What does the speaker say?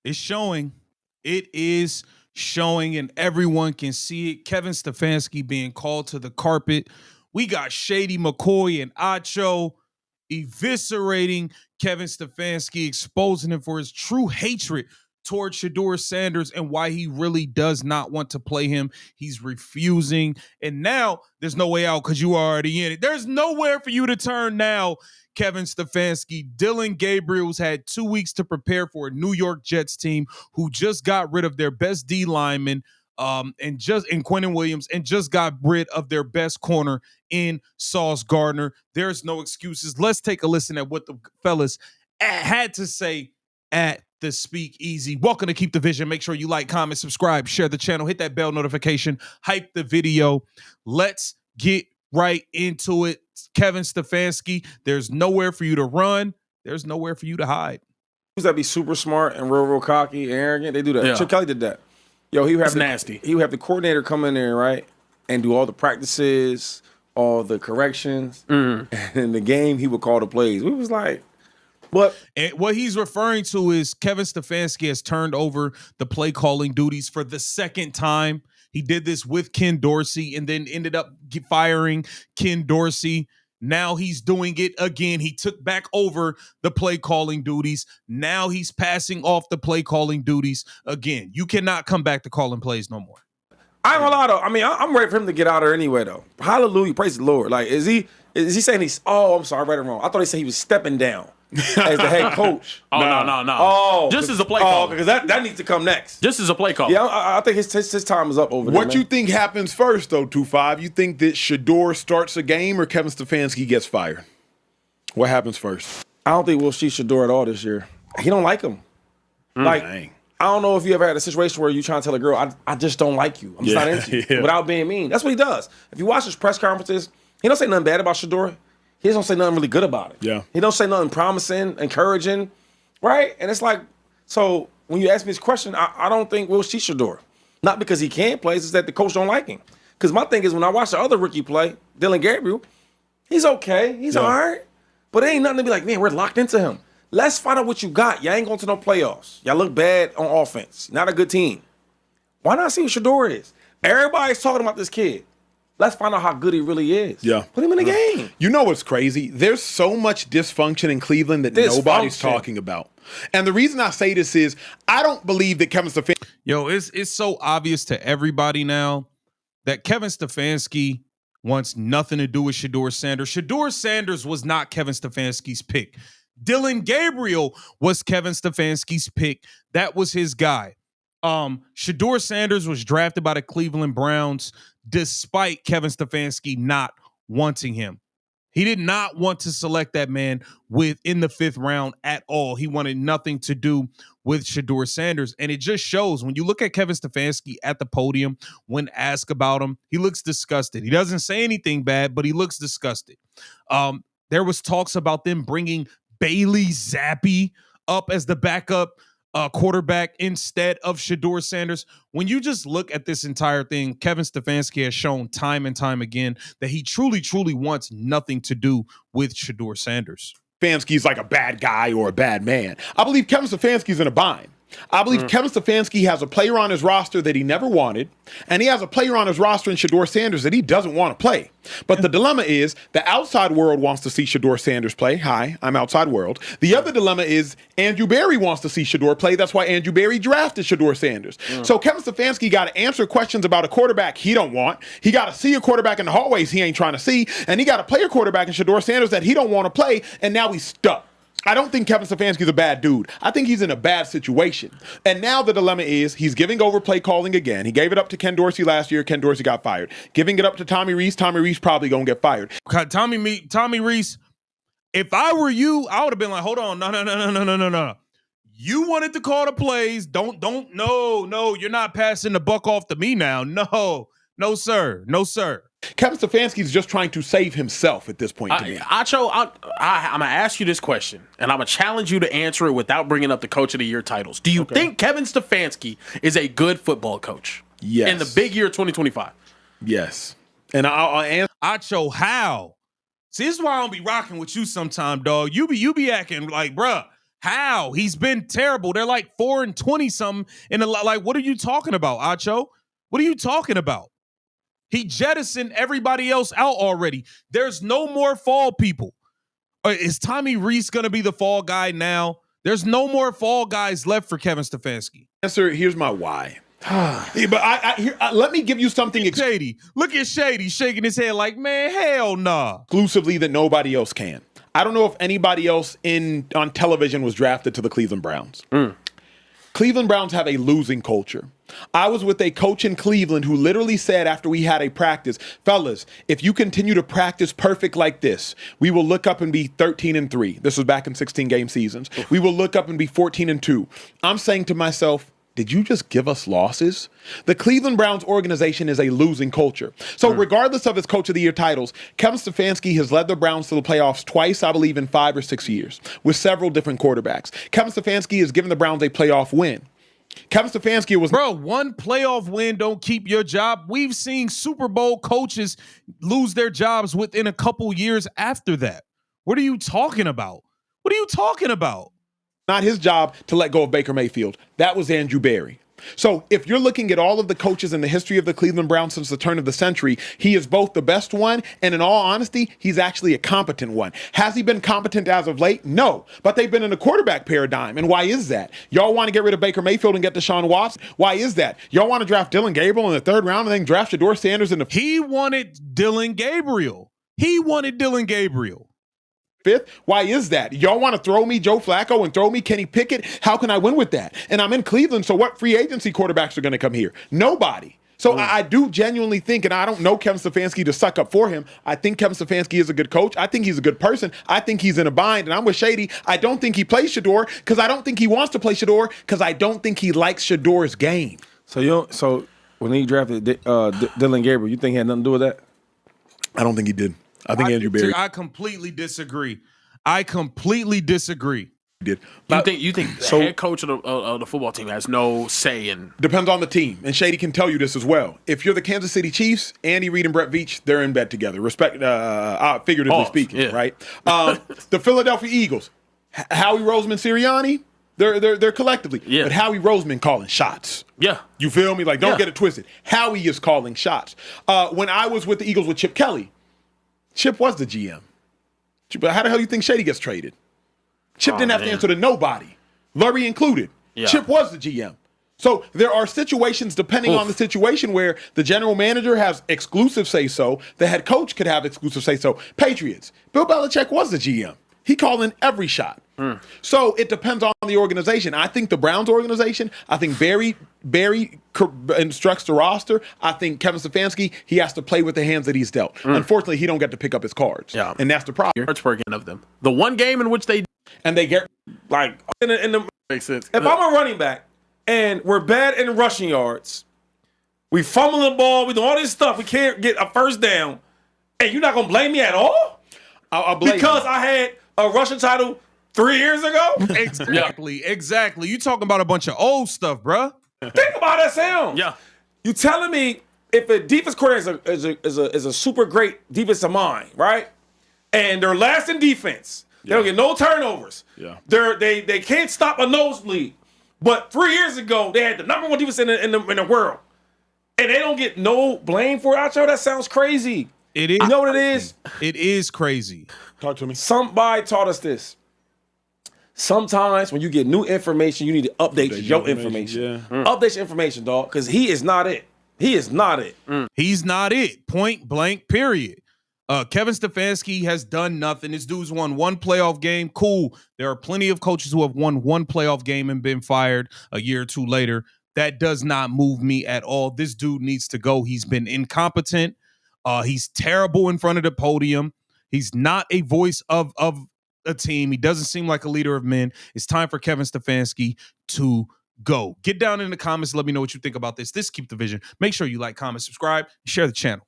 It's showing. It is showing, and everyone can see it. Kevin Stefanski being called to the carpet. We got Shady, Mccoy, and Acho eviscerating Kevin Stefanski, exposing him for his true hatred towards Shedeur Sanders and why he really does not want to play him. He's refusing. And now there's no way out because you are already in it. There's nowhere for you to turn now, Kevin Stefanski. Dillon Gabriel's had 2 weeks to prepare for a New York Jets team who just got rid of their best D lineman and Quentin Williams, and just got rid of their best corner in Sauce Gardner. There's no excuses. Let's take a listen at what the fellas had to say at the Speakeasy. Welcome to Keep the Vision. Make sure you like, comment, subscribe, share the channel, hit that bell notification, hype the video. Let's get right into it. Kevin Stefanski, there's nowhere for you to run. There's nowhere for you to hide. Who's that be super smart and real cocky and arrogant? They do that. Yeah. Chip Kelly did that. Yo, he would have nasty. He would have the coordinator come in there, right, and do all the practices, all the corrections, and in the game he would call the plays. We was like, what? And what he's referring to is Kevin Stefanski has turned over the play calling duties for the second time. He did this with Ken Dorsey and then ended up firing Ken Dorsey. Now he's doing it again. He took back over the play calling duties. Now he's passing off the play calling duties again. You cannot come back to calling plays no more. I ain't gonna lie though. I mean, I'm ready for him to get out of there anyway though. Hallelujah, praise the Lord. Like, is he saying he's? Oh, I'm sorry, I read it wrong. I thought he said he was stepping down as the head coach. No. Oh, just as a play call. because that needs to come next. Just as a play call. Yeah, I think his time is up over there. What you think happens first, though, 2-5? You think that Shedeur starts a game or Kevin Stefanski gets fired? What happens first? I don't think we'll see Shedeur at all this year. He don't like him. Like, dang. I don't know if you ever had a situation where you trying to tell a girl, I just don't like you. I'm just not into you, without being mean. That's what he does. If you watch his press conferences, he don't say nothing bad about Shedeur. He don't say nothing really good about it. Yeah. He don't say nothing promising, encouraging, right? And it's like, so when you ask me this question, I don't think we'll see Shedeur. Not because he can't play, it's just that the coach don't like him. Because my thing is, when I watch the other rookie play, Dillon Gabriel, he's okay. He's all right. But it ain't nothing to be like, man, we're locked into him. Let's find out what you got. Y'all ain't going to no playoffs. Y'all look bad on offense. Not a good team. Why not see what Shedeur is? Everybody's talking about this kid. Let's find out how good he really is. Yeah. Put him in the game. You know what's crazy? There's so much dysfunction in Cleveland that nobody's talking about. And the reason I say this is I don't believe that Kevin Stefanski. Yo, it's so obvious to everybody now that Kevin Stefanski wants nothing to do with Shedeur Sanders. Shedeur Sanders was not Kevin Stefanski's pick. Dillon Gabriel was Kevin Stefanski's pick. That was his guy. Shedeur Sanders was drafted by the Cleveland Browns despite Kevin Stefanski not wanting him. He did not want to select that man in the 5th round at all. He wanted nothing to do with Shedeur Sanders. And it just shows when you look at Kevin Stefanski at the podium, when asked about him, he looks disgusted. He doesn't say anything bad, but he looks disgusted. There was talks about them bringing Bailey Zappi up as the backup quarterback instead of Shedeur Sanders. When you just look at this entire thing, Kevin Stefanski has shown time and time again that he truly wants nothing to do with Shedeur Sanders. Stefanski's like a bad guy or a bad man. I believe Kevin Stefanski's in a bind. I believe Kevin Stefanski has a player on his roster that he never wanted, and he has a player on his roster in Shedeur Sanders that he doesn't want to play. But the dilemma is the outside world wants to see Shedeur Sanders play. Hi, I'm outside world. The other dilemma is Andrew Berry wants to see Shedeur play. That's why Andrew Berry drafted Shedeur Sanders. So Kevin Stefanski got to answer questions about a quarterback he don't want. He got to see a quarterback in the hallways he ain't trying to see, and he got to play a quarterback in Shedeur Sanders that he don't want to play, and now he's stuck. I don't think Kevin Stefanski's a bad dude. I think he's in a bad situation. And now the dilemma is he's giving over play calling again. He gave it up to Ken Dorsey last year. Ken Dorsey got fired. Giving it up to Tommy Rees. Tommy Rees probably going to get fired. Tommy Rees, if I were you, I would have been like, hold on. No. You wanted to call the plays. No, you're not passing the buck off to me now. No, sir. Kevin Stefanski's just trying to save himself at this point to me. Acho, I'm going to ask you this question, and I'm going to challenge you to answer it without bringing up the Coach of the Year titles. Do you think Kevin Stefanski is a good football coach? Yes. In the big year 2025? Yes. And I'll answer. Acho, how? See, this is why I don't be rocking with you sometime, dog. You be acting like, bruh, How? He's been terrible. They're like 4-20 something in a lot. Like, what are you talking about, Acho? What are you talking about? He jettisoned everybody else out already. There's no more fall people. Is Tommy Reese going to be the fall guy now? There's no more fall guys left for Kevin Stefanski. Answer, here's my why. But let me give you something Shady. Look at Shady shaking his head like, man, hell nah. Exclusively that nobody else can. I don't know if anybody else on television was drafted to the Cleveland Browns. Cleveland Browns have a losing culture. I was with a coach in Cleveland who literally said after we had a practice, fellas, if you continue to practice perfect like this, we will look up and be 13-3. This was back in 16-game seasons. We will look up and be 14-2. I'm saying to myself, did you just give us losses? The Cleveland Browns organization is a losing culture. So regardless of his Coach of the Year titles, Kevin Stefanski has led the Browns to the playoffs twice, I believe, in 5 or 6 years, with several different quarterbacks. Kevin Stefanski has given the Browns a playoff win. Kevin Stefanski was... Bro, one playoff win don't keep your job. We've seen Super Bowl coaches lose their jobs within a couple years after that. What are you talking about? What are you talking about? Not his job to let go of Baker Mayfield. That was Andrew Berry. So if you're looking at all of the coaches in the history of the Cleveland Browns since the turn of the century, he is both the best one, and in all honesty, he's actually a competent one. Has he been competent as of late? No. But they've been in a quarterback paradigm. And why is that? Y'all want to get rid of Baker Mayfield and get Deshaun Watson? Why is that? Y'all want to draft Dylan Gabriel in the 3rd round and then draft Shedeur Sanders in the... He wanted Dylan Gabriel. 5th. Why is that? Y'all want to throw me Joe Flacco and throw me Kenny Pickett? How can I win with that? And I'm in Cleveland, so what free agency quarterbacks are going to come here? Nobody. So I do genuinely think, and I don't know Kevin Stefanski to suck up for him. I think Kevin Stefanski is a good coach. I think he's a good person. I think he's in a bind, and I'm with Shady. I don't think he plays Shedeur because I don't think he wants to play Shedeur because I don't think he likes Shedeur's game. So when he drafted Dylan Gabriel, you think he had nothing to do with that? I don't think he did. I think Andrew Berry I completely disagree. did. You think the head coach of the football team has no say in? Depends on the team, and Shady can tell you this as well. If you're the Kansas City Chiefs, Andy Reid and Brett Veach, they're in bed together. Figuratively speaking, right? The Philadelphia Eagles, Howie Roseman, Sirianni, they're collectively. Yeah. But Howie Roseman calling shots. Yeah. You feel me? Like, don't get it twisted. Howie is calling shots. When I was with the Eagles with Chip Kelly, Chip was the GM. But how the hell do you think Shady gets traded? Chip didn't have to answer to nobody, Lurie included. Yeah. Chip was the GM. So there are situations, depending on the situation, where the general manager has exclusive say-so, the head coach could have exclusive say-so. Patriots, Bill Belichick was the GM. He called in every shot. So it depends on the organization. I think the Browns organization, I think Barry instructs the roster. I think Kevin Stefanski, he has to play with the hands that he's dealt. Unfortunately, he don't get to pick up his cards. Yeah. And that's the problem. Pittsburgh of them. The one game in which they get Like in the makes sense. if I'm a running back and we're bad in rushing yards, we fumble the ball, we do all this stuff, we can't get a first down, and you're not gonna blame me at all? I'll blame because you. I had a rushing title 3 years ago? Exactly. You talking about a bunch of old stuff, bruh. Think about that sound. Yeah. You telling me if a defense coordinator is a super great defensive mind, right? And they're last in defense. They don't get no turnovers. Yeah. They can't stop a nosebleed. But 3 years ago, they had the number one defense in the world. And they don't get no blame for it. Acho, that sounds crazy. It is. You know what it is? It is crazy. Talk to me. Somebody taught us this. Sometimes when you get new information, you need to update your information. Update your information, dog, because he is not it. He's not it. Point blank, period. Kevin Stefanski has done nothing. This dude's won one playoff game. Cool. There are plenty of coaches who have won one playoff game and been fired a year or two later. That does not move me at all. This dude needs to go. He's been incompetent. He's terrible in front of the podium. He's not a voice of a team. He doesn't seem like a leader of men. It's time for Kevin Stefanski to go. Get down in the comments. Let me know what you think about this. This Keep the Vision. Make sure you like, comment, subscribe, share the channel.